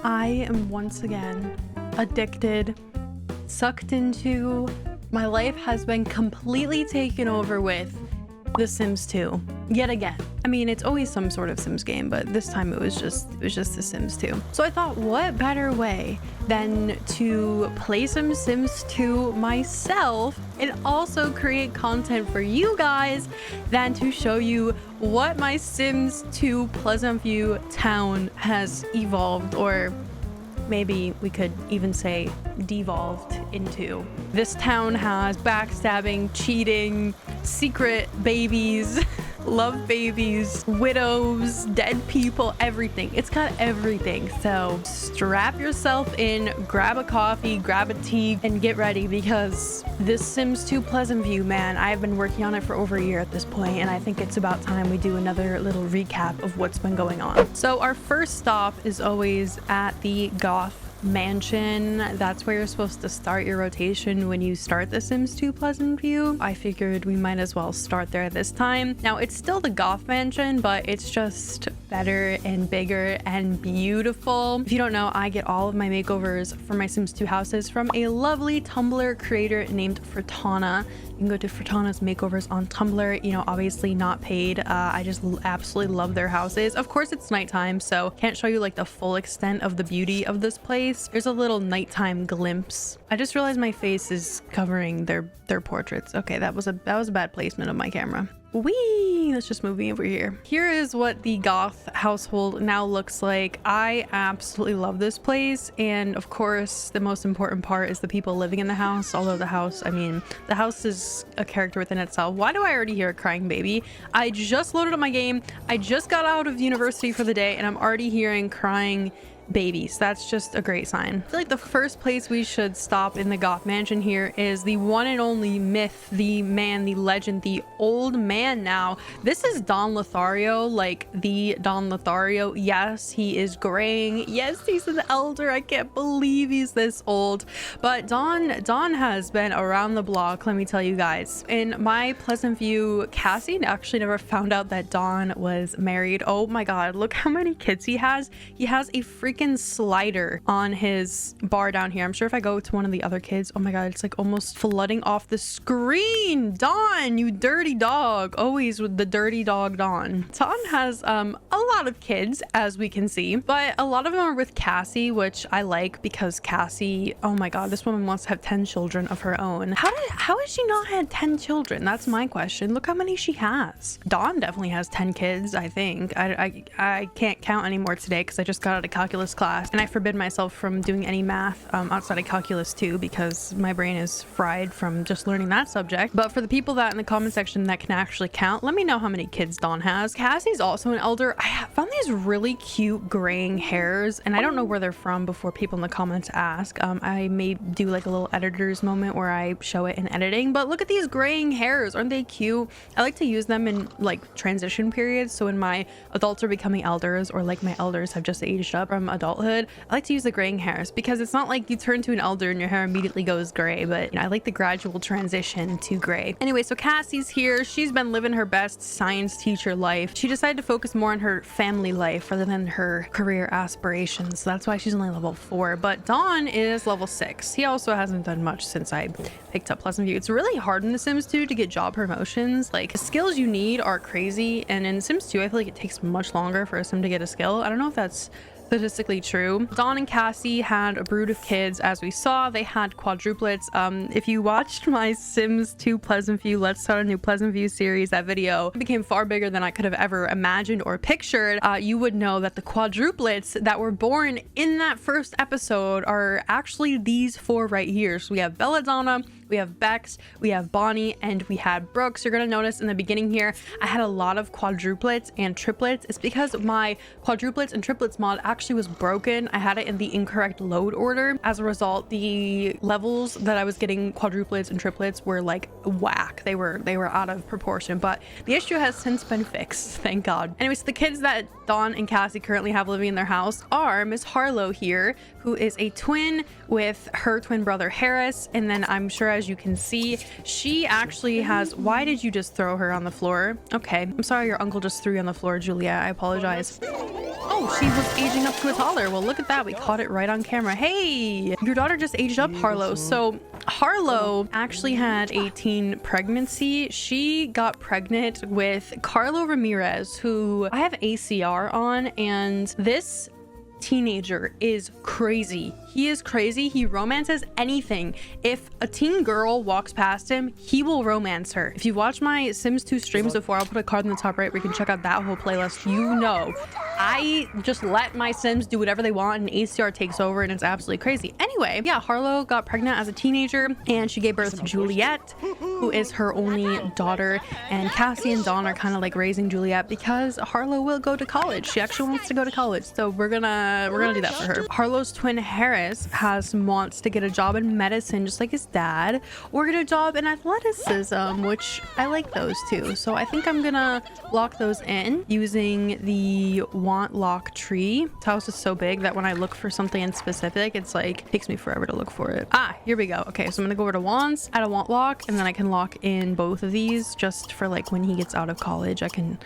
I am once again addicted, sucked into. My life has been completely taken over with The Sims 2 yet again. I mean, it's always some sort of Sims game, but this time it was just The Sims 2. So I thought, what better way than to play some Sims 2 myself and also create content for you guys than to show you what my Sims 2 Pleasant View town has evolved, or maybe we could even say devolved into. This town has backstabbing, cheating, secret babies, love babies, widows, dead people, everything. It's got everything. So strap yourself in, grab a coffee, grab a tea, and get ready, because this Sims 2 Pleasant View, man, I've been working on it for over a year at this point, and I think it's about time we do another little recap of what's been going on. So our first stop is always at the Goth Mansion. That's where you're supposed to start your rotation when you start The Sims 2 Pleasant View. I figured we might as well start there this time. Now, it's still the Goth Mansion, but it's just better and bigger and beautiful. If you don't know, I get all of my makeovers for my Sims 2 houses from a lovely Tumblr creator named Furtana. You can go to Furtana's makeovers on Tumblr. You know, obviously not paid. I just absolutely love their houses. Of course, it's nighttime, so can't show you like the full extent of the beauty of this place. There's a little nighttime glimpse. I just realized my face is covering their portraits. Okay, that was a bad placement of my camera. Whee! Let's just move over here. Here is what the Goth household now looks like. I absolutely love this place, and of course the most important part is the people living in the house. Although the house is a character within itself. Why do I already hear a crying baby? I just loaded up my game, I just got out of university for the day, and I'm already hearing crying babies. That's just a great sign. I feel like the first place we should stop in the Goth Mansion here is the one and only myth, the man, the legend, the old man now. This is Don Lothario, like the Don Lothario. Yes, he is graying. Yes, he's an elder. I can't believe he's this old. But Don has been around the block, let me tell you guys. In my Pleasant View, Cassie actually never found out that Don was married. Oh my god, look how many kids he has. He has a freaking slider on his bar down here. I'm sure if I go to one of the other kids, oh my god, it's like almost flooding off the screen. Don, you dirty dog. Always with the dirty dog Don. Don has a lot of kids, as we can see, but a lot of them are with Cassie, which I like, because Cassie, oh my god, this woman wants to have 10 children of her own. How has she not had 10 children? That's my question. Look how many she has. Don definitely has 10 kids, I think. I can't count anymore today because I just got out of calculus class, and I forbid myself from doing any math outside of calculus 2 because my brain is fried from just learning that subject. But for the people that in the comment section that can actually count, let me know how many kids Don has. Cassie's also an elder. I found these really cute graying hairs, and I don't know where they're from before people in the comments ask. I may do like a little editor's moment where I show it in editing, but look at these graying hairs. Aren't they cute? I like to use them in like transition periods, so when my adults are becoming elders, or like my elders have just aged up from adulthood, I like to use the graying hairs, because it's not like you turn to an elder and your hair immediately goes gray, but you know, I like the gradual transition to gray. Anyway, so Cassie's here. She's been living her best science teacher life. She decided to focus more on her family life rather than her career aspirations. So that's why she's only level 4, but Don is level 6. He also hasn't done much since I picked up Pleasant View. It's really hard in The Sims 2 to get job promotions. Like, the skills you need are crazy, and in Sims 2 I feel like it takes much longer for a sim to get a skill. I don't know if that's statistically true. Don and Cassie had a brood of kids. As we saw, they had quadruplets. If you watched my Sims 2 Pleasant View Let's Start a New Pleasant View series, that video became far bigger than I could have ever imagined or pictured. You would know that the quadruplets that were born in that first episode are actually these 4 right here. So we have Belladonna, we have Bex, we have Bonnie, and we had Brooks. You're gonna notice in the beginning here, I had a lot of quadruplets and triplets. It's because my quadruplets and triplets mod actually was broken. I had it in the incorrect load order. As a result, the levels that I was getting quadruplets and triplets were like whack. They were out of proportion, but the issue has since been fixed, thank god. Anyways, the kids that Don and Cassie currently have living in their house are Miss Harlow here, who is a twin with her twin brother Harris, and then I'm sure, as you can see, she actually has... Why did you just throw her on the floor? Okay, I'm sorry your uncle just threw you on the floor, Julia. I apologize. Oh, Oh, she was aging up to a toddler. Well, look at that. We caught it right on camera. Hey, your daughter just aged up, Harlow. So Harlow actually had a teen pregnancy. She got pregnant with Carlo Ramirez, who I have ACR on, and this teenager is crazy. He is crazy. He romances anything. If a teen girl walks past him, he will romance her. If you watch my Sims 2 streams before, I'll put a card in the top right where you can check out that whole playlist. You know, I just let my Sims do whatever they want and ACR takes over, and it's absolutely crazy. Anyway, yeah, Harlow got pregnant as a teenager and she gave birth to Juliet, who is her only daughter, and Cassie and Dawn are kind of like raising Juliet because Harlow will go to college. She actually wants to go to college, so we're gonna do that for her. Harlow's twin Harris wants to get a job in medicine just like his dad, or get a job in athleticism, which I like those too. So I think I'm gonna lock those in using the want lock tree. This house is so big that when I look for something in specific, it's like takes me forever to look for it. Ah, here we go. Okay, so I'm gonna go over to wants, add a want lock, and then I can lock in both of these just for like when he gets out of college. I can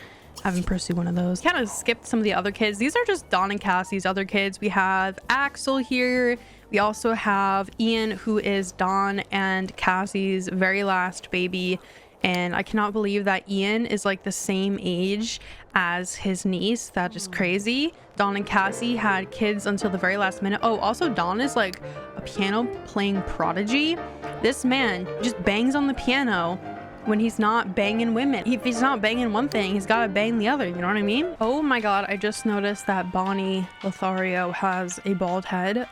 have him pursue one of those. Kind of skipped some of the other kids. These are just Dawn and Cassie's other kids. We have Axel here. We also have Ian, who is Dawn and Cassie's very last baby. And I cannot believe that Ian is like the same age as his niece. That is crazy. Dawn and Cassie had kids until the very last minute. Oh, also Dawn is like a piano playing prodigy. This man just bangs on the piano when he's not banging women. If he's not banging one thing, he's got to bang the other. You know what I mean? Oh my god, I just noticed that Bonnie Lothario has a bald head.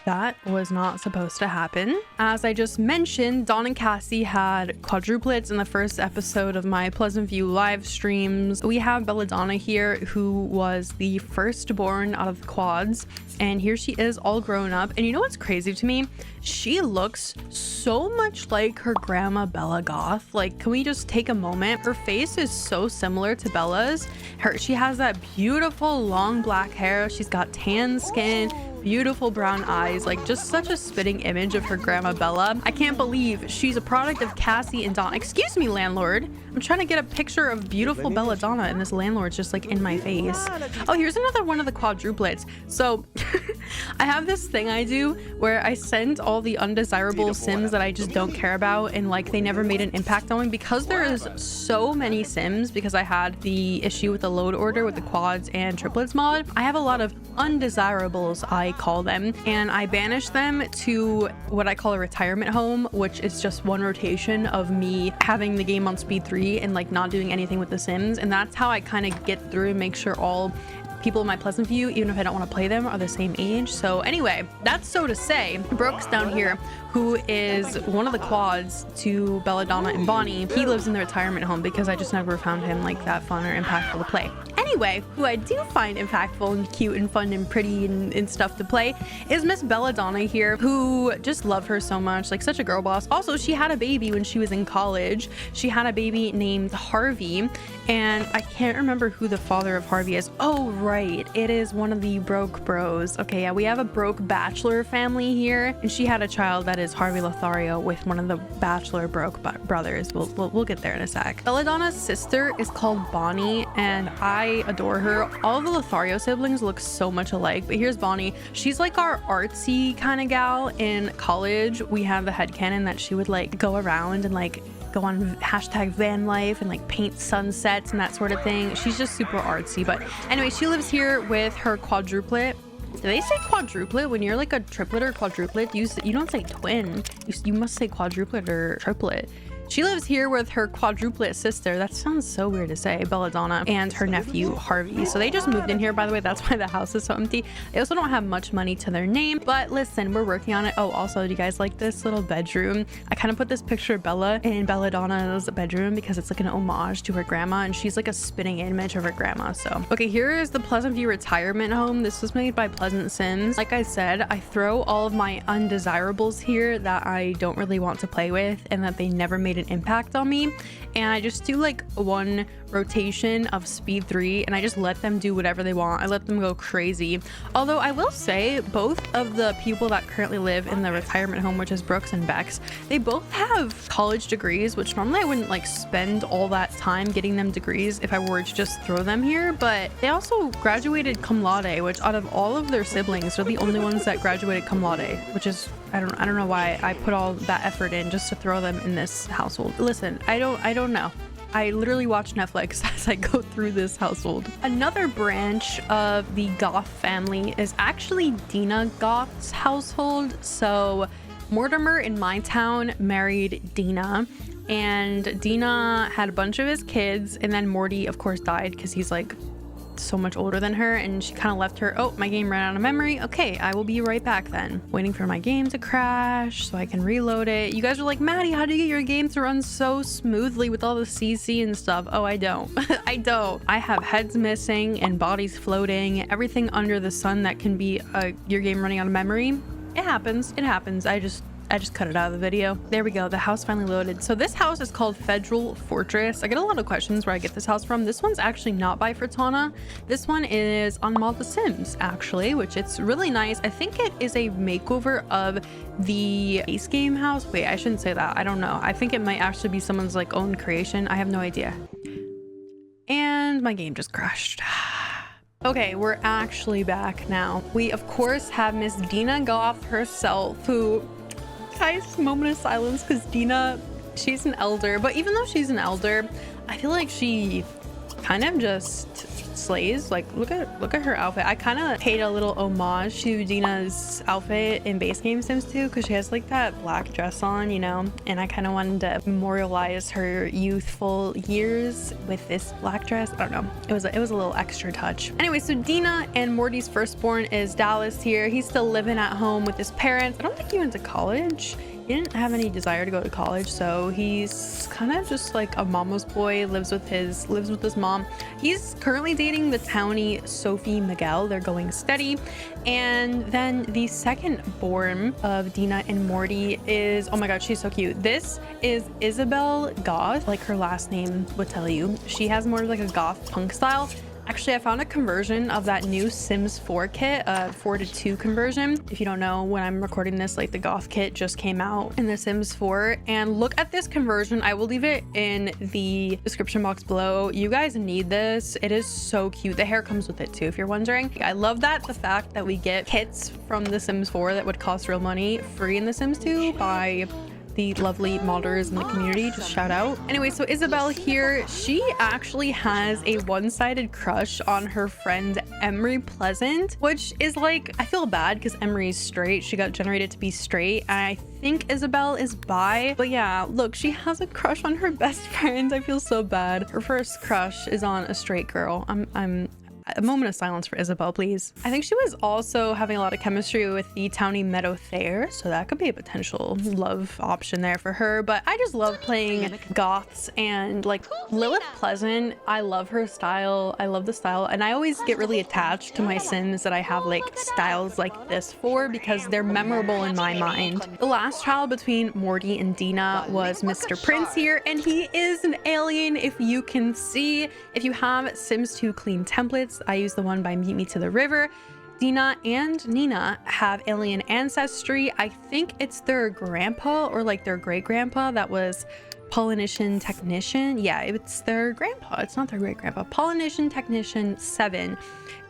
That was not supposed to happen. As I just mentioned, Dawn and Cassie had quadruplets in the first episode of my Pleasant View live streams. We have Belladonna here, who was the firstborn out of the quads, and here she is all grown up. And you know what's crazy to me? She looks so much like her grandma Bella Goth. Like, can we just take a moment? Her face is so similar to Bella's. She has that beautiful long black hair. She's got tan skin, beautiful brown eyes, like just such a spitting image of her grandma Bella. I can't believe she's a product of Cassie and Dawn. Excuse me, landlord. I'm trying to get a picture of beautiful Belladonna and this landlord's just like in my face. Oh, here's another one of the quadruplets. So I have this thing I do where I send all the undesirable Sims that I just don't care about and like they never made an impact on me, because there is so many Sims, because I had the issue with the load order with the quads and triplets mod. I have a lot of undesirables, I call them, and I banish them to what I call a retirement home, which is just one rotation of me having the game on speed 3 and like not doing anything with the Sims. And that's how I kind of get through and make sure all people in my Pleasant View, even if I don't want to play them, are the same age. So anyway, that's so to say. Brooks down here, who is one of the quads to Belladonna and Bonnie, he lives in the retirement home because I just never found him like that fun or impactful to play. Anyway, who I do find impactful and cute and fun and pretty and stuff to play is Miss Belladonna here, who just love her so much, like such a girl boss. Also, she had a baby when she was in college. She had a baby named Harvey, and I can't remember who the father of Harvey is. Oh, right. It is one of the broke bros. Okay, yeah, we have a broke bachelor family here, and she had a child that is Harvey Lothario with one of the bachelor broke brothers. We'll get there in a sec. Belladonna's sister is called Bonnie, and I adore her. All of the Lothario siblings look so much alike, but here's Bonnie. She's like our artsy kind of gal. In college, we have the headcanon that she would like go around and like go on hashtag van life and like paint sunsets and that sort of thing. She's just super artsy. But anyway, she lives here with her quadruplet. Do they say quadruplet when you're like a triplet or quadruplet? You don't say twin. You must say quadruplet or triplet. She lives here with her quadruplet sister. That sounds so weird to say. Belladonna and her nephew Harvey. So they just moved in here, by the way. That's why the house is so empty. They also don't have much money to their name, but listen, we're working on it. Oh, also, do you guys like this little bedroom? I kind of put this picture of Bella in Belladonna's bedroom because it's like an homage to her grandma, and she's like a spitting image of her grandma. So okay, here is the Pleasant View retirement home. This was made by Pleasant Sims. Like I said, I throw all of my undesirables here that I don't really want to play with and that they never made an impact on me, and I just do like one rotation of Speed 3 and I just let them do whatever they want. I let them go crazy. Although I will say both of the people that currently live in the retirement home, which is Brooks and Bex, they both have college degrees, which normally I wouldn't like spend all that time getting them degrees if I were to just throw them here, but they also graduated cum laude, which out of all of their siblings are the only ones that graduated cum laude, which is I don't know why I put all that effort in just to throw them in this household. Listen, I don't know. I literally watch Netflix as I go through this household. Another branch of the Goth family is actually Dina Goth's household. So Mortimer in my town married Dina, and Dina had a bunch of his kids, and then Morty of course died because he's like so much older than her, and she kind of left her. Oh, my game ran out of memory. Okay, I will be right back then. Waiting for my game to crash so I can reload it. You guys are like, Maddie, how do you get your game to run so smoothly with all the CC and stuff? Oh, I don't. I don't. I have heads missing and bodies floating, everything under the sun that can be your game running out of memory. It happens. It happens. I just cut it out of the video. There we go. The house finally loaded. So this house is called Federal Fortress. I get a lot of questions where I get this house from. This one's actually not by Fortana. This one is on Mod The Sims, actually, which it's really nice. I think it is a makeover of the base game house. Wait, I shouldn't say that. I don't know. I think it might actually be someone's like own creation. I have no idea. And my game just crashed. Okay, we're actually back now. We of course have Miss Dina Goth herself, who, guys, moment of silence, because Dina, she's an elder, but even though she's an elder, I feel like she kind of just slays. Like, look at her outfit. I kind of paid a little homage to Dina's outfit in base game Sims 2 because she has like that black dress on, you know, and I kind of wanted to memorialize her youthful years with this black dress. I don't know, it was a little extra touch. Anyway, so Dina and Morty's firstborn is Dallas here. He's still living at home with his parents. I don't think he went to college. He didn't have any desire to go to college, so he's kind of just like a mama's boy, lives with his mom. He's currently dating the townie Sophie Miguel. They're going steady. And then the second born of Dina and Morty is, oh my god, she's so cute. This is Isabel Goth, like her last name would tell you. She has more of like a goth punk style. Actually, I found a conversion of that new Sims 4 kit, 4:2 conversion. If you don't know, when I'm recording this, like the Goth kit just came out in the Sims 4. And look at this conversion. I will leave it in the description box below. You guys need this. It is so cute. The hair comes with it too, if you're wondering. I love that the fact that we get kits from the Sims 4 that would cost real money free in the Sims 2 by the lovely modders in the community. Just shout out. Anyway, so Isabel here, she actually has a one-sided crush on her friend Emery Pleasant, which is like, I feel bad because Emery's straight. She got generated to be straight, and I think Isabel is bi. But yeah, look, she has a crush on her best friend. I feel so bad. Her first crush is on a straight girl. A moment of silence for Isabel, please. I think she was also having a lot of chemistry with the townie Meadow Thayer, so that could be a potential love option there for her. But I just love playing goths, and like Lilith Pleasant, I love her style. I love the style, and I always get really attached to my Sims that I have like styles like this for, because they're memorable in my mind. The last child between Morty and Dina was Mr. Prince here, and he is an alien, if you can see. If you have Sims 2 clean templates, I use the one by Meet Me to the River. Dina and Nina have alien ancestry. I think it's their grandpa or like their great grandpa that was Polynesian Technician. Yeah, it's their grandpa. It's not their great grandpa. Polynesian Technician 7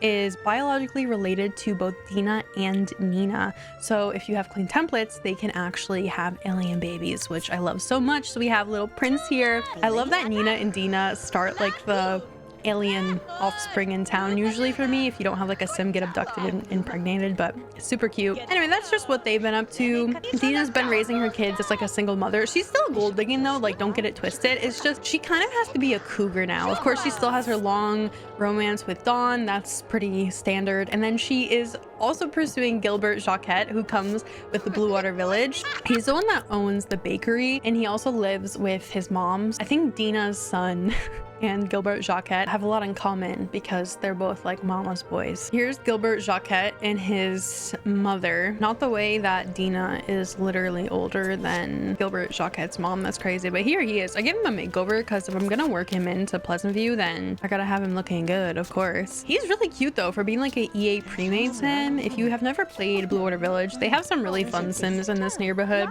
is biologically related to both Dina and Nina. So if you have clean templates, they can actually have alien babies, which I love so much. So we have little Prince here. I love that Nina and Dina start like the alien offspring in town usually for me, if you don't have like a sim get abducted and impregnated, but it's super cute. Anyway, that's just what they've been up to. Dina's been raising her kids as like a single mother. She's still gold digging though, like don't get it twisted. It's just she kind of has to be a cougar now. Of course, she still has her long romance with Dawn. That's pretty standard. And then she is also pursuing Gilbert Jacquet, who comes with the Blue Water Village. He's the one that owns the bakery, and he also lives with his mom's, I think Dina's son and Gilbert Jacquet have a lot in common because they're both like mama's boys. Here's Gilbert Jacquet and his mother. Not the way that Dina is literally older than Gilbert Jacquet's mom. That's crazy. But here he is. I give him a makeover because if I'm gonna work him into Pleasant View, then I gotta have him looking good, of course. He's really cute though for being like a EA pre-made sim. If you have never played Blue Water Village, they have some really fun sims in this neighborhood.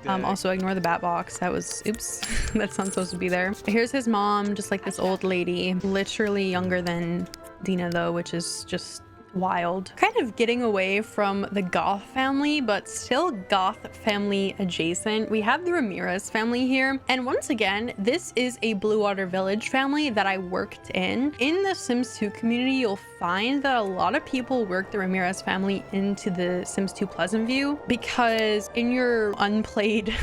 Also ignore the bat box. That was, oops, that's not supposed to be there. Here's his mom, just like this old lady, literally younger than Dina though, which is just wild. Kind of getting away from the Goth family, but still Goth family adjacent. We have the Ramirez family here. And once again, this is a Blue Water Village family that I worked in. In the Sims 2 community, you'll find that a lot of people work the Ramirez family into the Sims 2 Pleasant View because in your unplayed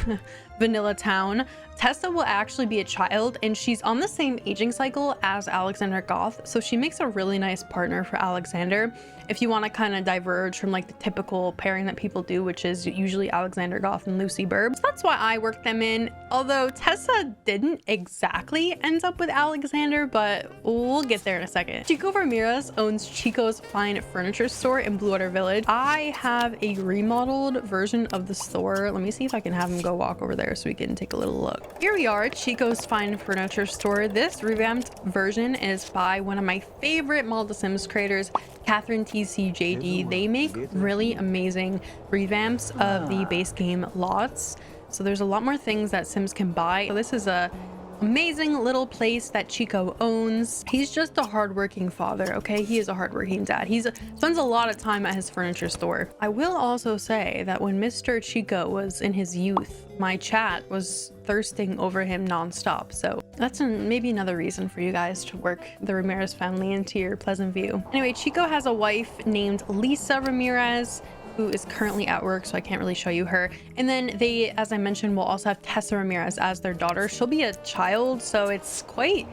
vanilla town, Tessa will actually be a child and she's on the same aging cycle as Alexander Goth, so she makes a really nice partner for Alexander if you want to kind of diverge from like the typical pairing that people do, which is usually Alexander Goth and Lucy Burb. So that's why I worked them in, although Tessa didn't exactly end up with Alexander, but we'll get there in a second. Chico Ramirez owns Chico's Fine Furniture Store in Blue Water Village. I have a remodeled version of the store. Let me see if I can have him go walk over there so we can take a little look. Here we are, Chico's Fine Furniture Store. This revamped version is by one of my favorite Model The Sims creators, Catherine TCJD. They make really amazing revamps of the base game lots. So there's a lot more things that Sims can buy. So this is a amazing little place that Chico owns. He's just a hardworking father, okay? He is a hardworking dad. He spends a lot of time at his furniture store. I will also say that when Mr. Chico was in his youth, my chat was thirsting over him nonstop. So that's maybe another reason for you guys to work the Ramirez family into your Pleasant View. Anyway, Chico has a wife named Lisa Ramirez, who is currently at work, so I can't really show you her. And then they, as I mentioned, will also have Tessa Ramirez as their daughter. She'll be a child, so it's quite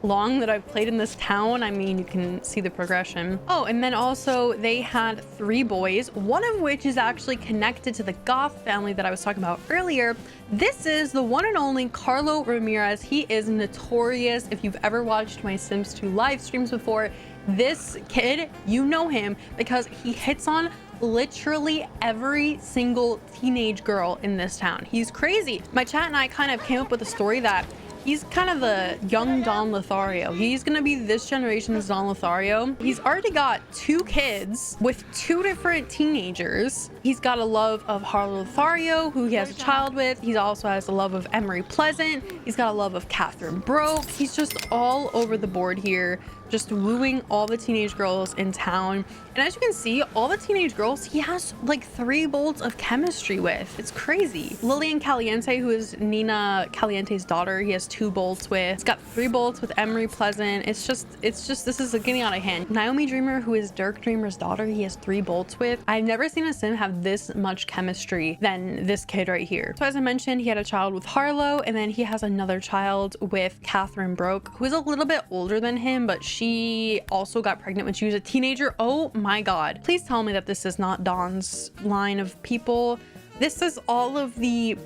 long that I've played in this town. I mean, you can see the progression. Oh, and then also they had 3 boys, one of which is actually connected to the Goth family that I was talking about earlier. This is the one and only Carlo Ramirez. He is notorious. If you've ever watched my Sims 2 live streams before, this kid, you know him because he hits on literally every single teenage girl in this town. He's crazy. My chat and I kind of came up with a story that he's kind of the young Don Lothario. He's gonna be this generation's Don Lothario. He's already got 2 kids with 2 different teenagers. He's got a love of Harlow Lothario, who he has a child with. He also has a love of Emery Pleasant. He's got a love of Catherine Broke. He's just all over the board here, just wooing all the teenage girls in town. And as you can see, all the teenage girls he has like 3 bolts of chemistry with. It's crazy. Lillian Caliente, who is Nina Caliente's daughter, he has 2 bolts with. He's got 3 bolts with Emery Pleasant. It's just this is getting out of hand. Naomi Dreamer, who is Dirk Dreamer's daughter, he has 3 bolts with. I've never seen a sim have this much chemistry than this kid right here. So as I mentioned, he had a child with Harlow, and then he has another child with Catherine Broke, who is a little bit older than him, but she also got pregnant when she was a teenager. Oh my god. Please tell me that this is not Dawn's line of people. This is all of the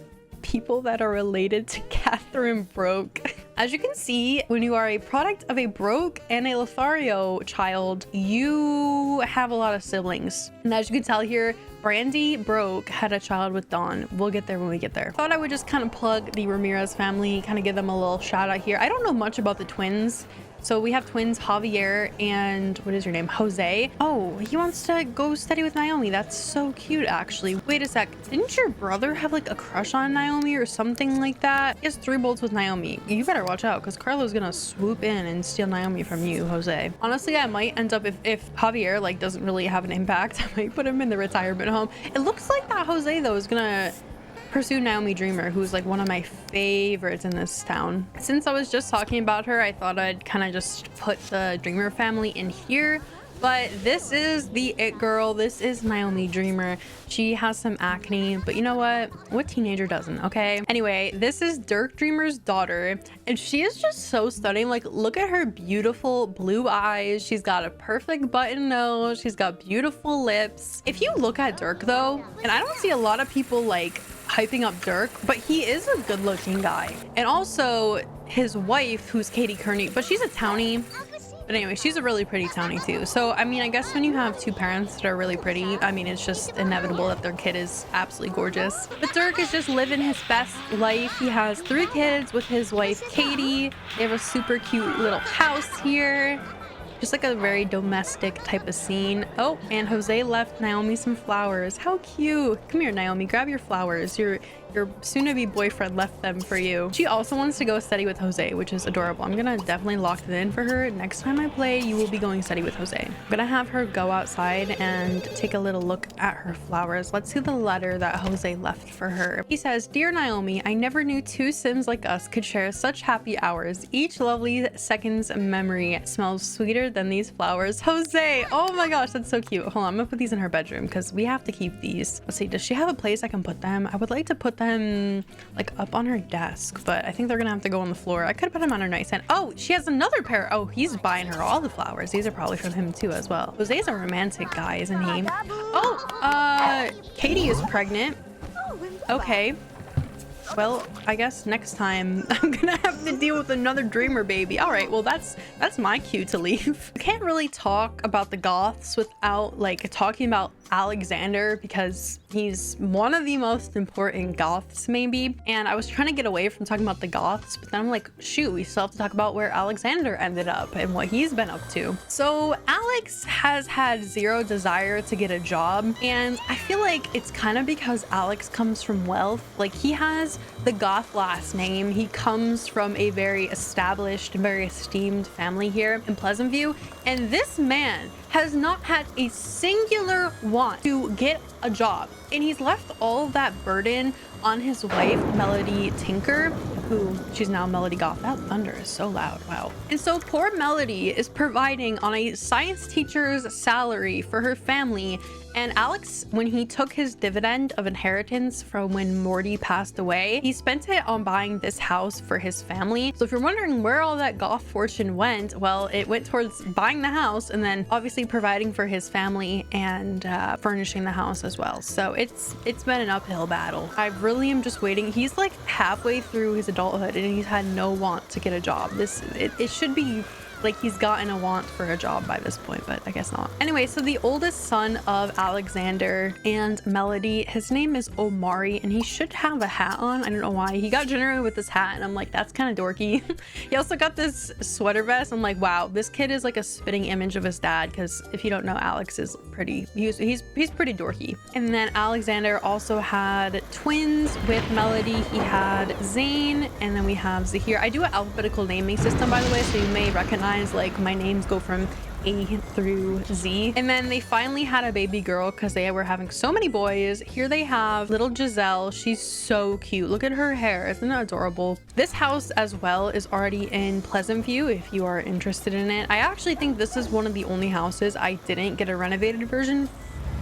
people that are related to Catherine Broke. As you can see, when you are a product of a Broke and a Lothario child, you have a lot of siblings. And as you can tell here, Brandy Broke had a child with Dawn. We'll get there when we get there. Thought I would just kind of plug the Ramirez family, kind of give them a little shout out here. I don't know much about the twins. So we have twins Javier and what is your name? Jose. Oh, he wants to go study with Naomi. That's so cute, actually. Wait a sec. Didn't your brother have like a crush on Naomi or something like that? He has 3 bolts with Naomi. You better watch out because Carlo's gonna swoop in and steal Naomi from you, Jose. Honestly, I might end up, if Javier like doesn't really have an impact, I might put him in the retirement home. It looks like that Jose though is gonna pursue Naomi Dreamer, who's like one of my favorites in this town. Since I was just talking about her, I thought I'd kind of just put the Dreamer family in here. But this is the it girl. This is Naomi Dreamer. She has some acne, but you know what teenager doesn't? Okay, anyway, this is Dirk Dreamer's daughter, and she is just so stunning. Like, look at her beautiful blue eyes. She's got a perfect button nose. She's got beautiful lips. If you look at Dirk though, and I don't see a lot of people like hyping up Dirk, but he is a good looking guy. And also his wife, who's Katie Kearney, but she's a townie. But anyway, she's a really pretty townie too. So, I mean, I guess when you have two parents that are really pretty, I mean, it's just inevitable that their kid is absolutely gorgeous. But Dirk is just living his best life. He has 3 kids with his wife, Katie. They have a super cute little house here. Just like a very domestic type of scene. Oh, and Jose left Naomi some flowers. How cute. Come here, Naomi, grab your flowers. Your soon-to-be boyfriend left them for you. She also wants to go steady with Jose, which is adorable. I'm gonna definitely lock it in for her. Next time I play, you will be going steady with Jose. I'm gonna have her go outside and take a little look at her flowers. Let's see the letter that Jose left for her. He says, "Dear Naomi, I never knew 2 Sims like us could share such happy hours. Each lovely second's memory smells sweeter than these flowers. Jose." Oh my gosh, that's so cute. Hold on, I'm gonna put these in her bedroom because we have to keep these. Let's see, does she have a place I can put them? I would like to put them like up on her desk, but I think they're gonna have to go on the floor. I could put them on her nightstand. Oh, she has another pair. Oh, he's buying her all the flowers. These are probably from him too as well. Jose's a romantic guy, isn't he? Oh, Katie is pregnant. Okay. Well, I guess next time I'm gonna have to deal with another dreamer baby. All right, well, that's my cue to leave. I can't really talk about the Goths without like talking about Alexander because he's one of the most important Goths maybe. And I was trying to get away from talking about the Goths, but then I'm like, shoot, we still have to talk about where Alexander ended up and what he's been up to. So Alex has had 0 desire to get a job, and I feel like it's kind of because Alex comes from wealth. Like, he has the Goth last name. He comes from a very established and very esteemed family here in Pleasant View, and this man has not had a singular want to get a job, and he's left all of that burden on his wife, Melody Tinker, who she's now Melody Goth. That thunder is so loud. Wow. And so poor Melody is providing on a science teacher's salary for her family. And Alex, when he took his dividend of inheritance from when Morty passed away, he spent it on buying this house for his family. So if you're wondering where all that Goth fortune went, well, it went towards buying the house and then obviously providing for his family and furnishing the house as well. So it's been an uphill battle. I really am just waiting. He's like halfway through his adulthood and he's had no want to get a job. It should be like he's gotten a want for a job by this point, but I guess not. Anyway, so the oldest son of Alexander and Melody, his name is Omari, and he should have a hat on. I don't know why. He got generated with this hat, and I'm like, that's kind of dorky. He also got this sweater vest. I'm like, wow, this kid is like a spitting image of his dad, because if you don't know, Alex is he's pretty dorky. And then Alexander also had twins with Melody. He had Zane, and then we have Zahir. I do an alphabetical naming system, by the way, so you may recognize like my names go from A through Z. And then they finally had a baby girl because they were having so many boys. Here they have little Giselle. She's so cute. Look at her hair. Isn't it adorable? This house as well is already in Pleasant View if you are interested in it. I actually think this is one of the only houses I didn't get a renovated version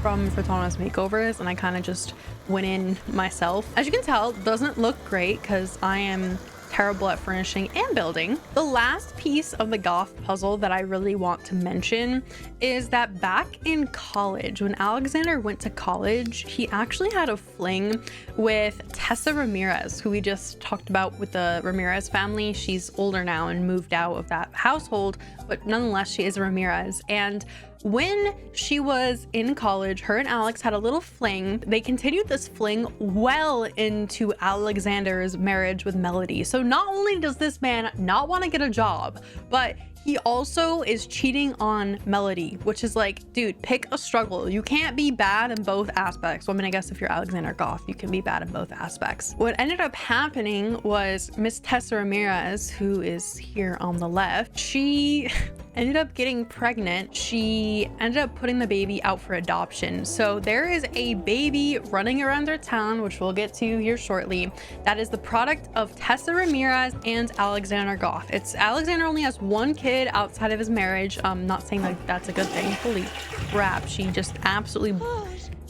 from Fratano's Makeovers, and I kind of just went in myself. As you can tell, it doesn't look great because I am terrible at furnishing and building. The last piece of the Goth puzzle that I really want to mention is that back in college, when Alexander went to college, he actually had a fling with Tessa Ramirez, who we just talked about with the Ramirez family. She's older now and moved out of that household, but nonetheless, she is a Ramirez. And when she was in college, her and Alex had a little fling. They continued this fling well into Alexander's marriage with Melody. So not only does this man not want to get a job, but he also is cheating on Melody, which is like, dude, pick a struggle. You can't be bad in both aspects. Well, I mean, I guess if you're Alexander Goth, you can be bad in both aspects. What ended up happening was Miss Tessa Ramirez, who is here on the left, she ended up getting pregnant. She ended up putting the baby out for adoption. So there is a baby running around their town, which we'll get to here shortly, that is the product of Tessa Ramirez and Alexander Goth. Alexander only has one kid outside of his marriage. I'm not saying like that's a good thing. Holy crap, she just absolutely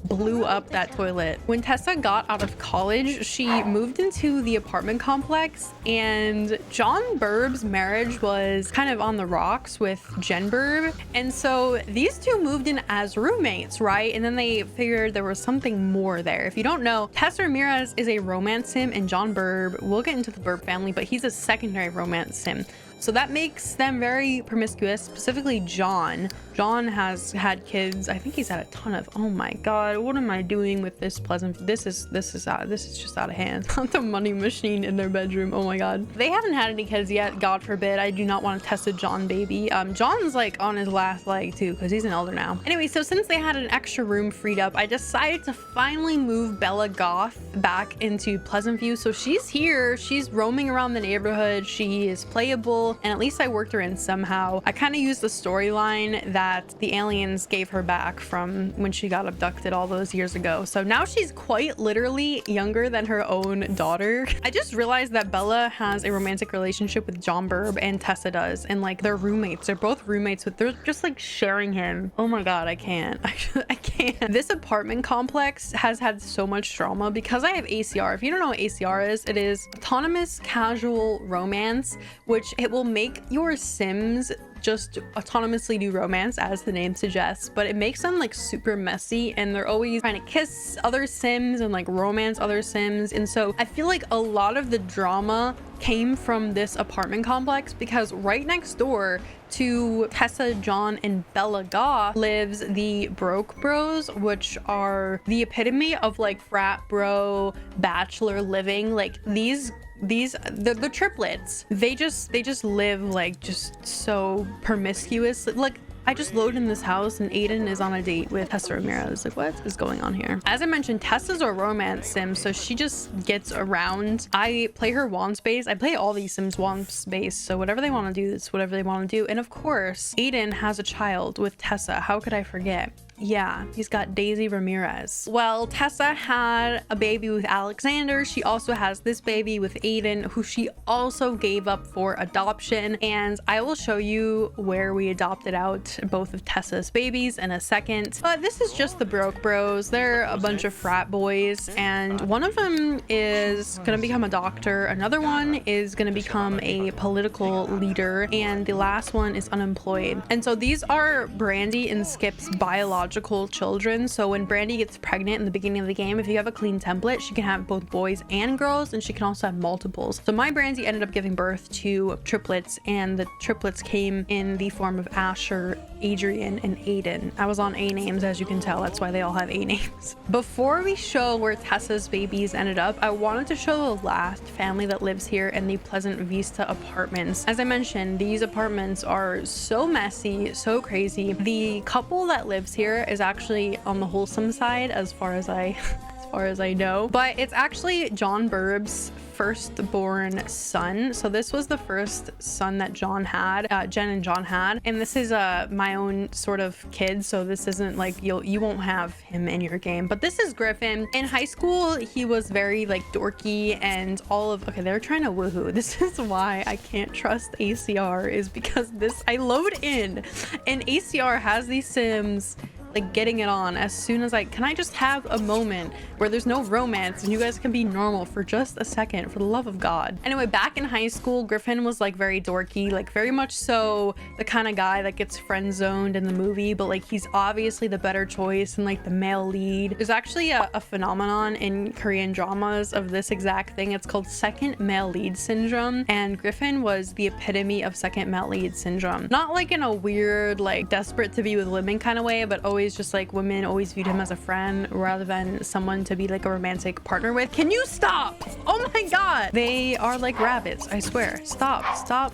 blew up that toilet. When Tessa got out of college, she moved into the apartment complex, and John Burb's marriage was kind of on the rocks with Jen Burb. And so these two moved in as roommates, right? And then they figured there was something more there. If you don't know, Tessa Ramirez is a romance sim, and John Burb, we'll get into the Burb family, but he's a secondary romance sim. So that makes them very promiscuous, specifically John. John has had kids. I think he's had a ton of, oh my God, what am I doing with this Pleasant? This is just out of hand. The money machine in their bedroom. Oh my God. They haven't had any kids yet. God forbid. I do not want to test a John baby. John's like on his last leg too, because he's an elder now. Anyway, so since they had an extra room freed up, I decided to finally move Bella Goth back into Pleasant View. So she's here. She's roaming around the neighborhood. She is playable, and at least I worked her in somehow. I kind of used the storyline that the aliens gave her back from when she got abducted all those years ago. So now she's quite literally younger than her own daughter. I just realized that Bella has a romantic relationship with John Burb, and Tessa does, and like they're roommates. They're both roommates, but they're just like sharing him. Oh my God, I can't. I can't. This apartment complex has had so much drama because I have ACR. If you don't know what ACR is, it is autonomous casual romance, which it will make your Sims just autonomously do romance, as the name suggests, but it makes them like super messy, and they're always trying to kiss other Sims and like romance other Sims. And so I feel like a lot of the drama came from this apartment complex, because right next door to Tessa, John, and Bella Goth lives the Broke Bros, which are the epitome of like frat bro bachelor living. Like the triplets, they just live like just so promiscuous. Like I just load in this house and Aiden is on a date with Tessa Ramirez. Like, what is going on here? As I mentioned, Tessa's a romance sim, so she just gets around. I play her wand space. I play all these sims wand space, so whatever they want to do, it's whatever they want to do. And of course, Aiden has a child with Tessa. How could I forget? Yeah, he's got Daisy Ramirez. Well, Tessa had a baby with Alexander. She also has this baby with Aiden, who she also gave up for adoption. And I will show you where we adopted out both of Tessa's babies in a second. But this is just the Broke Bros. They're a bunch of frat boys, and one of them is gonna become a doctor. Another one is gonna become a political leader, and the last one is unemployed. And so these are Brandy and Skip's biological children. So when Brandy gets pregnant in the beginning of the game, if you have a clean template, she can have both boys and girls, and she can also have multiples. So my Brandy ended up giving birth to triplets, and the triplets came in the form of Asher, Adrian, and Aiden. I was on A names, as you can tell. That's why they all have A names. Before we show where Tessa's babies ended up, I wanted to show the last family that lives here in the Pleasant Vista apartments. As I mentioned, these apartments are so messy, so crazy. The couple that lives here is actually on the wholesome side, as far as I know, but it's actually John Burb's firstborn son. So this was the first son that John had, Jen and John had, and this is my own sort of kid. So this isn't like you won't have him in your game, but this is Griffin. In high school, he was very like dorky and all of, okay, they're trying to woohoo. This is why I can't trust ACR, is because I load in and ACR has these Sims like getting it on as soon as can I just have a moment where there's no romance and you guys can be normal for just a second, for the love of God. Anyway, back in high school, Griffin was like very dorky, like very much so the kind of guy that gets friend zoned in the movie, but like he's obviously the better choice and like the male lead. There's actually a phenomenon in Korean dramas of this exact thing. It's called second male lead syndrome, and Griffin was the epitome of second male lead syndrome. Not like in a weird like desperate to be with women kind of way, but always just like women always viewed him as a friend rather than someone to be like a romantic partner with. Can you stop? Oh my God, they are like rabbits, I swear. Stop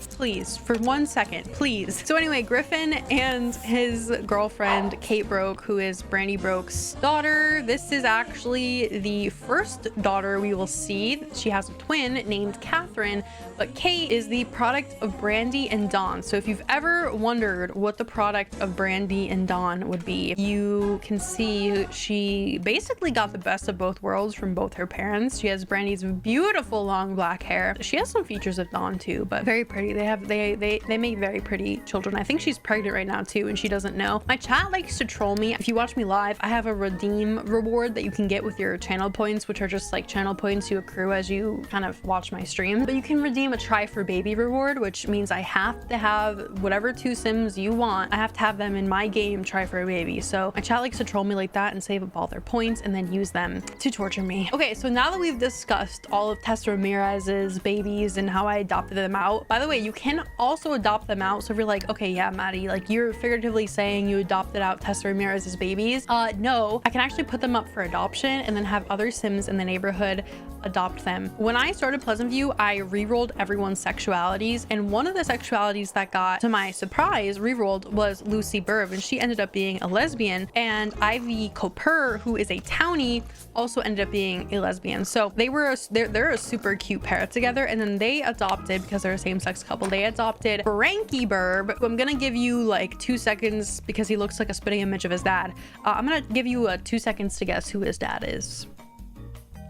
please, for 1 second, please. So anyway, Griffin and his girlfriend Kate Broke, who is Brandy Broke's daughter. This is actually the first daughter we will see. She has a twin named Catherine, but Kate is the product of Brandy and Dawn. So if you've ever wondered what the product of Brandy and Dawn would be, you can see she basically got the best of both worlds from both her parents. She has Brandy's beautiful long black hair. She has some features of Dawn too, but very pretty. They make very pretty children. I think she's pregnant right now too, and she doesn't know. My chat likes to troll me. If you watch me live, I have a redeem reward that you can get with your channel points, which are just like channel points you accrue as you kind of watch my stream. But you can redeem a try for baby reward, which means I have to have whatever 2 Sims you want. I have to have them in my game try for a baby. So my chat likes to troll me like that and save up all their points and then use them to torture me. Okay, so now that we've discussed all of Tessa Ramirez's babies and how I adopted them out, by the way, you can also adopt them out. So if you're like, okay, yeah, Maddie, like you're figuratively saying you adopted out Tessa Ramirez's babies. No, I can actually put them up for adoption and then have other Sims in the neighborhood adopt them. When I started Pleasant View, I re-rolled everyone's sexualities, and one of the sexualities that got, to my surprise, re-rolled was Lucy Burb, and she ended up being a lesbian, and Ivy Cooper, who is a townie, also ended up being a lesbian. So they're a super cute pair together, and then they adopted, because they're a same-sex couple, they adopted Frankie Burb, who I'm gonna give you like 2 seconds because he looks like a spitting image of his dad. I'm gonna give you 2 seconds to guess who his dad is.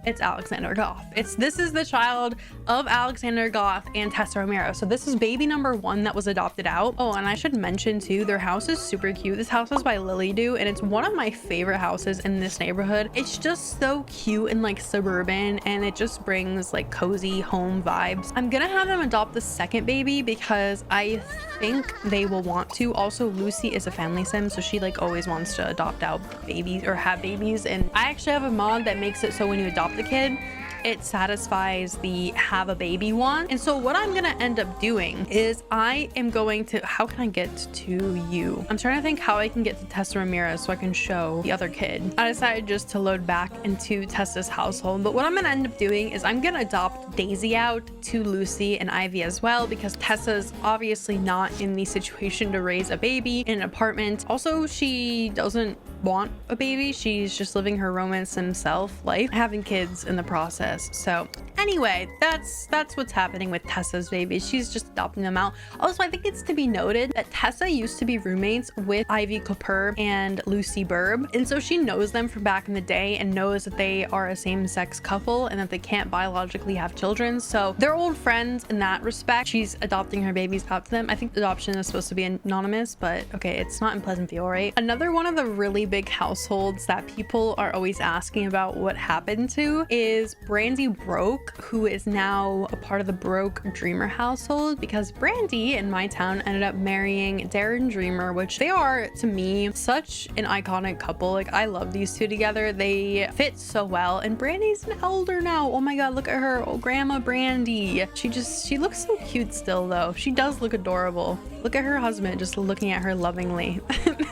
It's Alexander Goth. This is the child of Alexander Goth and Tessa Romero. So this is baby number 1 that was adopted out. Oh, and I should mention too, their house is super cute. This house is by Lily Do, and it's one of my favorite houses in this neighborhood. It's just so cute and like suburban, and it just brings like cozy home vibes. I'm gonna have them adopt the second baby because I think they will want to. Also, Lucy is a family sim, so she like always wants to adopt out babies or have babies. And I actually have a mod that makes it so when you adopt the kid, it satisfies the have a baby one. And so what I'm gonna end up doing is I am going to, how can I get to you? I'm trying to think how I can get to Tessa Ramirez so I can show the other kid. I decided just to load back into Tessa's household, but what I'm gonna end up doing is I'm gonna adopt Daisy out to Lucy and Ivy as well, because Tessa's obviously not in the situation to raise a baby in an apartment. Also, she doesn't want a baby. She's just living her romance and self life, having kids in the process. So anyway, that's what's happening with Tessa's babies. She's just adopting them out. Also, I think it's to be noted that Tessa used to be roommates with Ivy Cooper and Lucy Burb, and so she knows them from back in the day and knows that they are a same-sex couple and that they can't biologically have children. So they're old friends in that respect. She's adopting her babies out to them. I think adoption is supposed to be anonymous, but okay, it's not in Pleasant View, right? Another one of the really big households that people are always asking about what happened to is Brandy Broke, who is now a part of the Broke Dreamer household, because Brandy in my town ended up marrying Darren Dreamer, which they are, to me, such an iconic couple. Like, I love these two together. They fit so well, and Brandy's an elder now. Oh my god, look at her. Oh, Grandma Brandy. She looks so cute still, though. She does look adorable. Look at her husband just looking at her lovingly.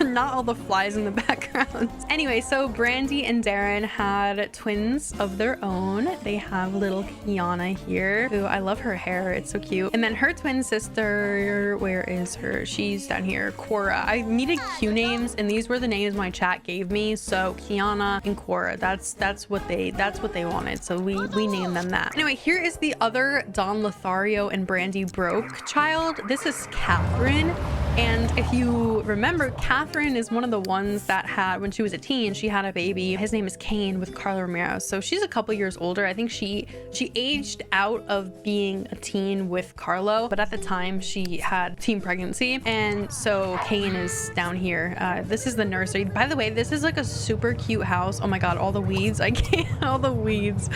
Not all the flies in the background. Anyway, so Brandy and Darren had twins of their own. They have little Kiana here, who I love her hair. It's so cute. And then her twin sister, where is her? She's down here, Cora. I needed Q names, and these were the names my chat gave me. So Kiana and Cora, that's what they wanted. So we named them that. Anyway, here is the other Don Lothario and Brandy Broke child. This is Catherine. And if you remember, Catherine is one of the ones that had, when she was a teen, she had a baby. His name is Kane with Carla Romero. So she's a couple years older. I think she aged out of being a teen with Carlo, but at the time she had teen pregnancy. And so Kane is down here. This is the nursery. By the way, this is like a super cute house. Oh my god, all the weeds. I can't, all the weeds.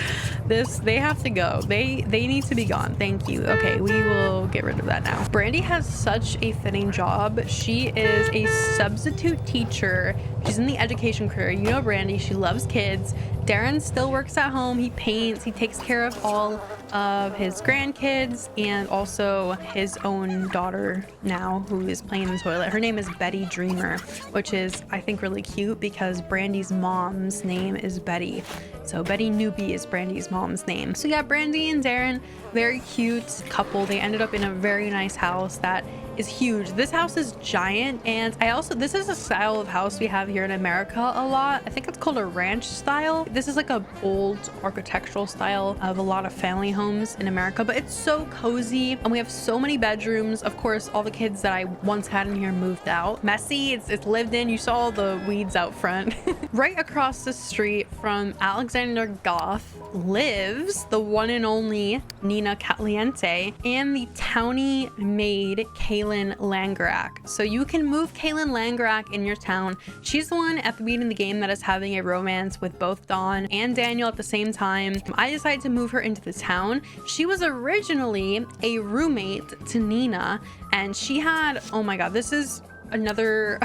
They have to go. They need to be gone. Thank you. Okay, we will get rid of that now. Brandy has such a fitting job. She is a substitute teacher. She's in the education career. You know Brandy, she loves kids. Darren still works at home. He paints. He takes care of all of his grandkids and also his own daughter now, who is playing in the toilet. Her name is Betty Dreamer, which is, I think, really cute because Brandy's mom's name is Betty. So Betty Newby is Brandy's mom's name. So yeah, Brandy and Darren, very cute couple. They ended up in a very nice house that is huge. This house is giant. And this is a style of house we have here in America a lot. I think it's called a ranch style. This is like a old architectural style of a lot of family homes in America, but it's so cozy and we have so many bedrooms. Of course, all the kids that I once had in here moved out. Messy, it's lived in. You saw all the weeds out front. Right across the street from Alexander Goth lives the one and only Nina Caliente and the townie maid Kaylin Langerak. So you can move Kaylin Langerak in your town. She's the one at the beginning of the game that is having a romance with both Dawn and Daniel at the same time. I decided to move her into the town. She was originally a roommate to Nina, and she had, oh my god, this is another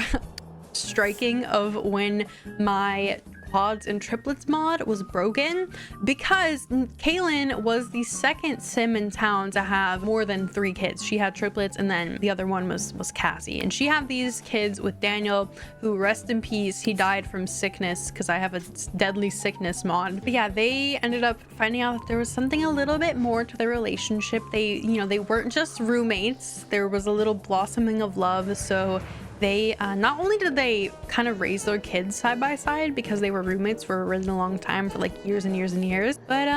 striking of when my quads and triplets mod was broken, because Kaylin was the second sim in town to have more than 3 kids. She had triplets, and then the other one was Cassie, and she had these kids with Daniel, who, rest in peace, he died from sickness because I have a deadly sickness mod. But yeah, they ended up finding out that there was something a little bit more to their relationship. They weren't just roommates, there was a little blossoming of love. So they not only did they kind of raise their kids side by side, because they were roommates for a really long time, for like years and years and years, but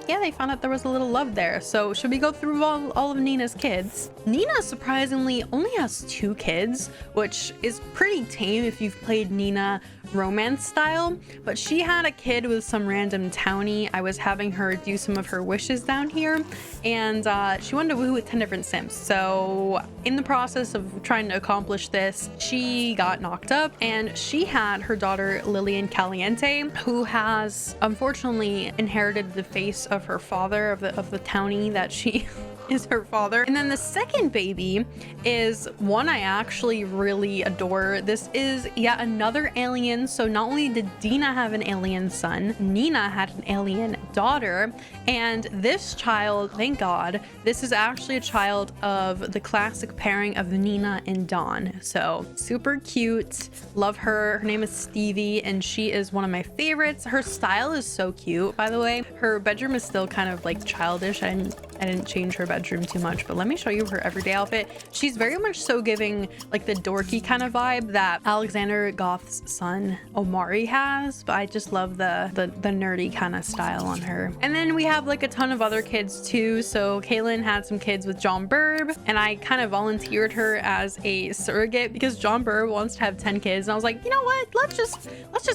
yeah, they found out there was a little love there. So should we go through all of Nina's kids? Nina surprisingly only has 2 kids, which is pretty tame if you've played Nina romance style, but she had a kid with some random townie. I was having her do some of her wishes down here, and she wanted to woohoo with 10 different sims. So in the process of trying to accomplish this, she got knocked up, and she had her daughter Lillian Caliente, who has unfortunately inherited the face of her father, of the townie that she is her father. And then the second baby is one I actually really adore. This is yet another alien. So not only did Dina have an alien son, Nina had an alien daughter, and this child, thank God, this is actually a child of the classic pairing of Nina and Dawn. So super cute, love her. Her name is Stevie, and she is one of my favorites. Her style is so cute, by the way. Her bedroom is still kind of like childish. I didn't change her bedroom too much, but let me show you her everyday outfit. She's very much so giving like the dorky kind of vibe that Alexander Goth's son Omari has, but I just love the nerdy kind of style on her. And then we have like a ton of other kids too. So Kaylin had some kids with John Burb, and I kind of volunteered her as a surrogate because John Burb wants to have 10 kids, and I was like, you know what, let's just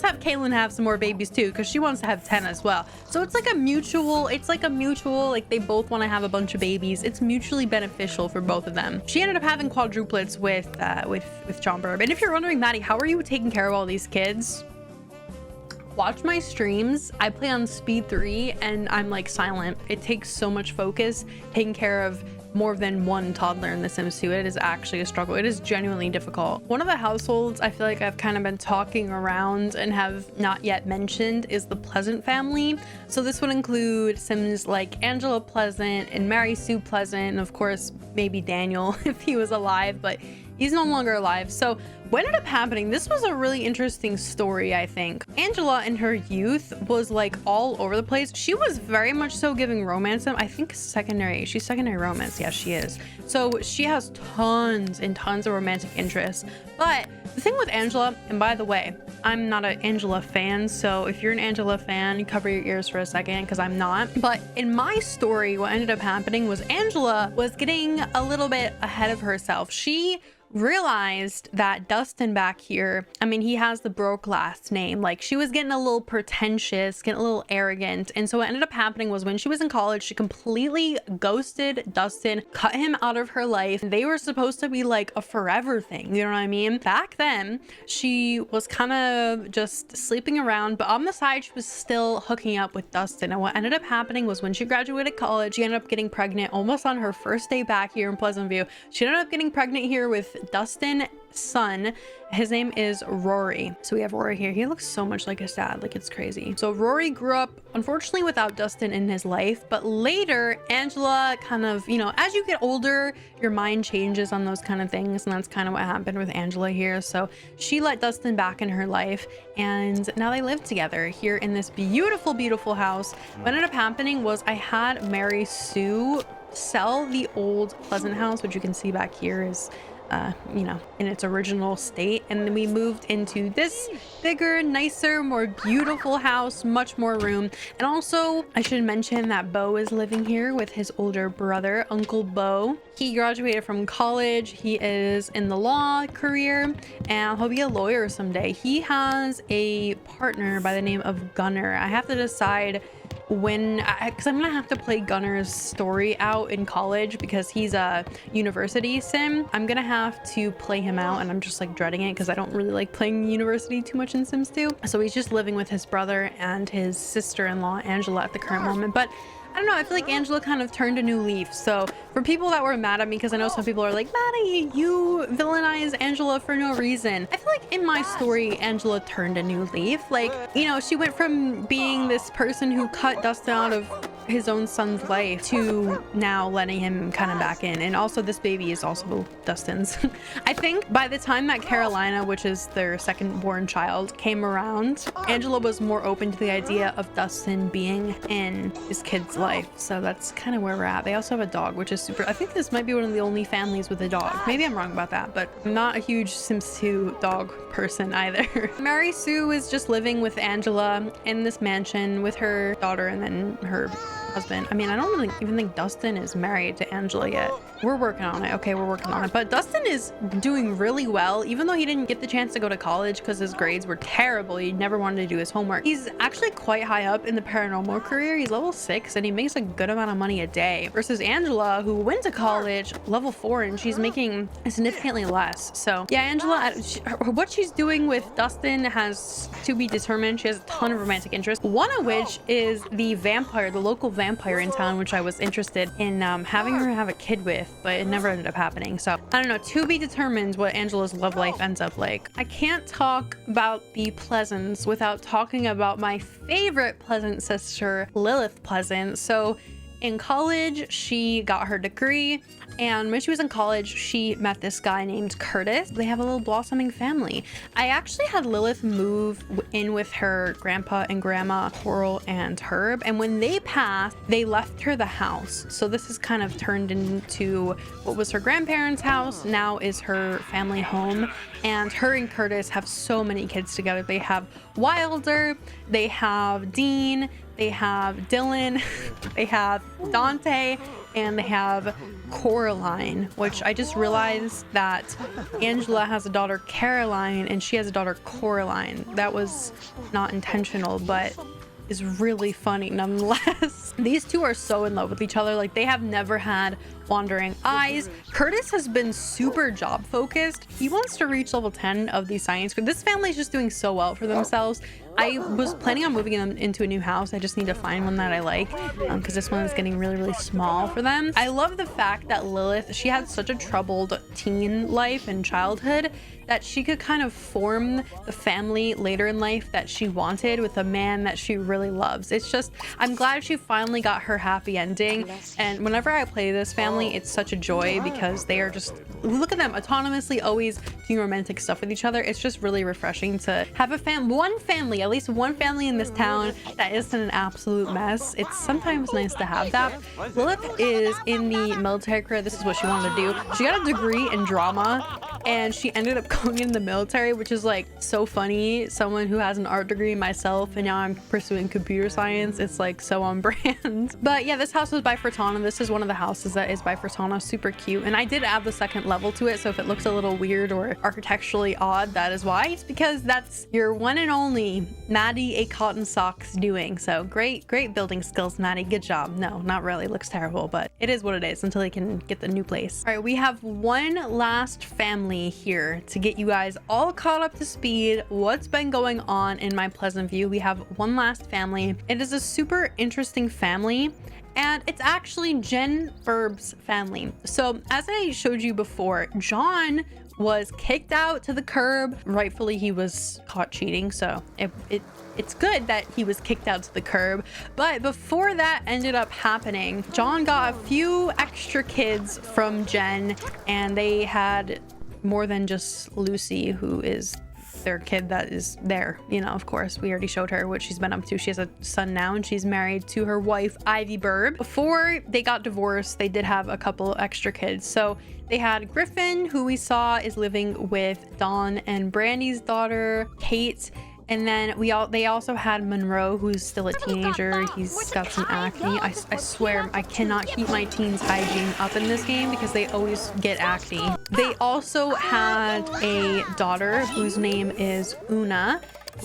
have Kaylin have some more babies too, because she wants to have 10 as well. So it's like a mutual, like they both want to have a bunch of babies. It's mutually beneficial for both of them. She ended up having quadruplets with John Burb. And if you're wondering, Maddie, how are you taking care of all these kids? Watch my streams. I play on speed 3 and I'm like silent. It takes so much focus taking care of more than one toddler in The Sims 2. It is actually a struggle. It is genuinely difficult. One of the households I feel like I've kind of been talking around and have not yet mentioned is the Pleasant family. So this would include Sims like Angela Pleasant and Mary Sue Pleasant, and of course maybe Daniel if he was alive, but he's no longer alive. So what ended up happening, this was a really interesting story, I think. Angela in her youth was like all over the place. She was very much so giving romance. I think she's secondary romance. Yeah, she is. So she has tons and tons of romantic interests. But the thing with Angela, and by the way, I'm not an Angela fan, so if you're an Angela fan, cover your ears for a second, because I'm not. But in my story, what ended up happening was Angela was getting a little bit ahead of herself. She realized that Dustin back here, I mean, he has the broke last name. Like, she was getting a little pretentious, getting a little arrogant. And so what ended up happening was when she was in college, she completely ghosted Dustin, cut him out of her life. They were supposed to be like a forever thing, you know what I mean? Back then, she was kind of just sleeping around, but on the side, she was still hooking up with Dustin. And what ended up happening was when she graduated college, she ended up getting pregnant almost on her first day back here in Pleasant View. She ended up getting pregnant here with Dustin's son. His name is Rory. So we have Rory here. He looks so much like his dad, like it's crazy. So Rory grew up unfortunately without Dustin in his life, but later Angela kind of, you know, as you get older, your mind changes on those kind of things, and that's kind of what happened with Angela here. So she let Dustin back in her life, and now they live together here in this beautiful house. What ended up happening was I had Mary Sue sell the old Pleasant house, which you can see back here is you know, in its original state, and then we moved into this bigger, nicer, more beautiful house, much more room. And also I should mention that Bo is living here with his older brother, Uncle Bo. He graduated from college. He is in the law career and he'll be a lawyer someday. He has a partner by the name of Gunner. I have to decide when, because I'm gonna have to play Gunner's story out in college because he's a university sim. I'm gonna have to play him out, and I'm just like dreading it because I don't really like playing university too much in Sims 2. So he's just living with his brother and his sister-in-law Angela at the current moment. But I don't know, I feel like Angela kind of turned a new leaf. So for people that were mad at me, because I know some people are like, Maddie, you villainize Angela for no reason. I feel like in my story, Angela turned a new leaf. Like, you know, she went from being this person who cut Dustin out of his own son's life to now letting him kind of back in. And also this baby is also Dustin's. I think by the time that Carolina, which is their second born child, came around, Angela was more open to the idea of Dustin being in his kid's life. So that's kind of where we're at. They also have a dog, which is super, I think this might be one of the only families with a dog. Maybe I'm wrong about that, but I'm not a huge Sims 2 dog person either. Mary Sue is just living with Angela in this mansion with her daughter and then her husband. I mean, I don't really even think Dustin is married to Angela yet. We're working on it. Okay, we're working on it. But Dustin is doing really well, even though he didn't get the chance to go to college because his grades were terrible. He never wanted to do his homework. He's actually quite high up in the paranormal career. He's level 6 and he makes a good amount of money a day versus Angela, who went to college level 4 and she's making significantly less. So yeah, Angela, what she's doing with Dustin has to be determined. She has a ton of romantic interest, one of which is the vampire, the local vampire in town, which I was interested in having her have a kid with, but it never ended up happening. So I don't know, to be determined what Angela's love life ends up like. I can't talk about the Pleasants without talking about my favorite Pleasant sister, Lilith Pleasant. So in college, she got her degree, and when she was in college, she met this guy named Curtis. They have a little blossoming family. I actually had Lilith move in with her grandpa and grandma, Coral and Herb, and when they passed, they left her the house. So this has kind of turned into what was her grandparents' house, now is her family home, and her and Curtis have so many kids together. They have Wilder, they have Dean, they have Dylan, they have Dante, and they have Coraline, which I just realized that Angela has a daughter Caroline and she has a daughter Coraline. That was not intentional, but is really funny nonetheless. These two are so in love with each other. Like, they have never had wandering eyes. Curtis has been super job focused. He wants to reach level 10 of the science group. This family is just doing so well for themselves. I was planning on moving them into a new house. I just need to find one that I like because this one is getting really, really small for them. I love the fact that Lilith, she had such a troubled teen life and childhood that she could kind of form the family later in life that she wanted with a man that she really loves. It's just, I'm glad she finally got her happy ending. And whenever I play this family, it's such a joy because they are just, look at them autonomously always doing romantic stuff with each other. It's just really refreshing to have a one family, at least one family in this town that isn't an absolute mess. It's sometimes nice to have that. Lilith is in the military career. This is what she wanted to do. She got a degree in drama and she ended up going in the military, which is like so funny. Someone who has an art degree myself, and now I'm pursuing computer science. It's like so on brand. But yeah, this house was by Fortana. This is one of the houses that is by Fortana. Super cute. And I did add the second level to it, so if it looks a little weird or architecturally odd, that is why. It's because that's your one and only Maddie A Cotton Socks doing. So great building skills, Maddie. Good job. No, not really. It looks terrible, but it is what it is until they can get the new place. All right, we have one last family here to get you guys all caught up to speed what's been going on in my Pleasant View. We have one last family. It is a super interesting family, and it's actually Jen Burb's family. So as I showed you before, John was kicked out to the curb. Rightfully, he was caught cheating, so it's good that he was kicked out to the curb. But before that ended up happening, John got a few extra kids from Jen, and they had more than just Lucy, who is their kid that is there. You know, of course, we already showed her what she's been up to. She has a son now, and she's married to her wife, Ivy Bird. Before they got divorced, they did have a couple extra kids. So they had Griffin, who we saw is living with Dawn and Brandy's daughter, Kate. And then they also had Monroe, who's still a teenager. He's got some acne. I swear I cannot keep my teens' hygiene up in this game because they always get acne. They also had a daughter whose name is Una,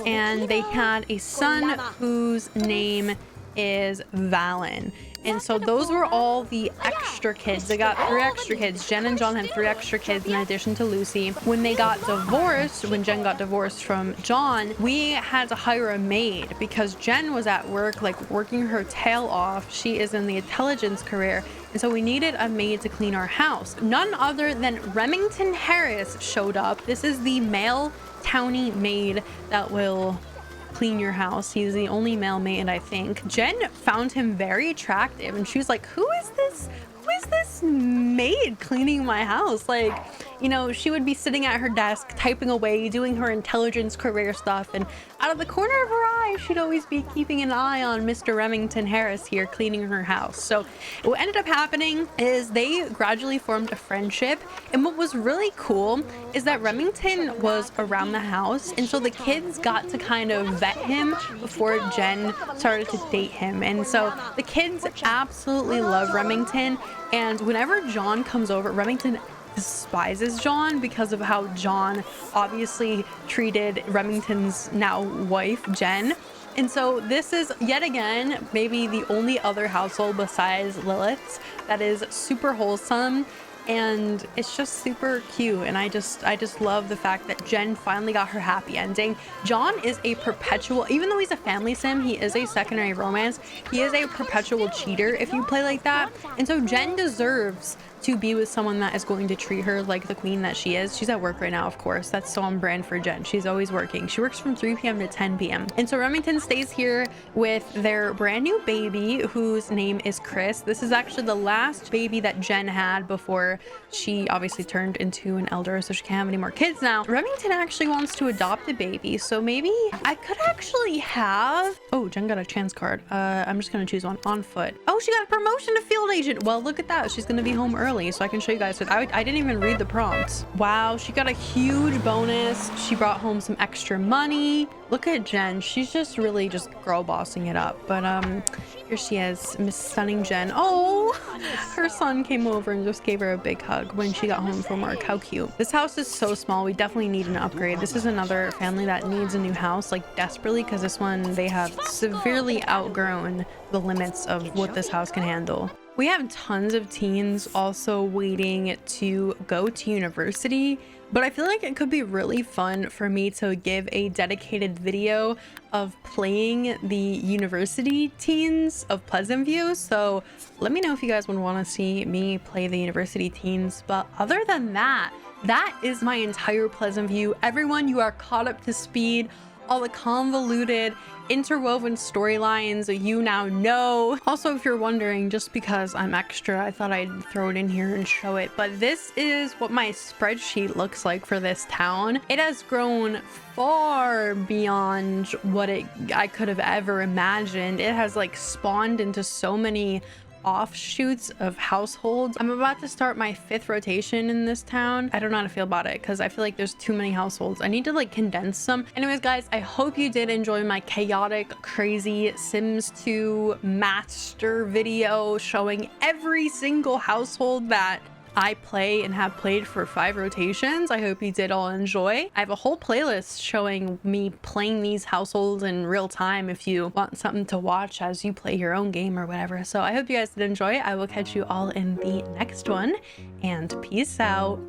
and they had a son whose name is Valen. And so those were all the extra kids. They got 3 extra kids. Jen and John had 3 extra kids in addition to Lucy. When they got divorced, when Jen got divorced from John, we had to hire a maid because Jen was at work, like working her tail off. She is in the intelligence career. And so we needed a maid to clean our house. None other than Remington Harris showed up. This is the male townie maid that will clean your house. He's the only male maid, I think. Jen found him very attractive, and she was like, who is this maid cleaning my house? Like, you know, she would be sitting at her desk typing away, doing her intelligence career stuff, and out of the corner of her eye she'd always be keeping an eye on Mr. Remington Harris here cleaning her house. So what ended up happening is they gradually formed a friendship, and what was really cool is that Remington was around the house, and so the kids got to kind of vet him before Jen started to date him. And so the kids absolutely love Remington, and whenever John comes over, Remington despises John because of how John obviously treated Remington's now wife, Jen. And so this is yet again maybe the only other household besides Lilith's that is super wholesome, and it's just super cute. And I just love the fact that Jen finally got her happy ending. John is a perpetual, even though he's a family sim, he is a secondary romance. He is a perpetual cheater if you play like that. And so Jen deserves to be with someone that is going to treat her like the queen that she is. She's at work right now, of course. That's so on brand for Jen. She's always working. She works from 3 p.m. to 10 p.m. And so Remington stays here with their brand new baby, whose name is Chris. This is actually the last baby that Jen had before she obviously turned into an elder, so she can't have any more kids now. Remington actually wants to adopt a baby, so maybe I could actually have... Oh, Jen got a chance card. I'm just gonna choose one. On foot. Oh, she got a promotion to field agent. Well, look at that. She's gonna be home early, so I can show you guys. So I didn't even read the prompts. Wow, she got a huge bonus. She brought home some extra money. Look at Jen. She's just really just girl bossing it up. But here she is, Miss Stunning Jen. Oh, her son came over and just gave her a big hug when she got home from work. How cute. This house is so small. We definitely need an upgrade. This is another family that needs a new house, like desperately, because this one, they have severely outgrown the limits of what this house can handle. We have tons of teens also waiting to go to university, but I feel like it could be really fun for me to give a dedicated video of playing the university teens of Pleasant View. So let me know if you guys would want to see me play the university teens. But other than that, that is my entire Pleasant View. Everyone, you are caught up to speed. All the convoluted interwoven storylines you now know. Also, if you're wondering, just because I'm extra, I thought I'd throw it in here and show it, but this is what my spreadsheet looks like for this town. It has grown far beyond what I could have ever imagined. It has like spawned into so many offshoots of households. I'm about to start my 5th rotation in this town. I don't know how to feel about it because I feel like there's too many households. I need to like condense some. Anyways, guys, I hope you did enjoy my chaotic, crazy Sims 2 master video showing every single household that I play and have played for 5 rotations. I hope you did all enjoy. I have a whole playlist showing me playing these households in real time if you want something to watch as you play your own game or whatever. So I hope you guys did enjoy. I will catch you all in the next one, and peace out.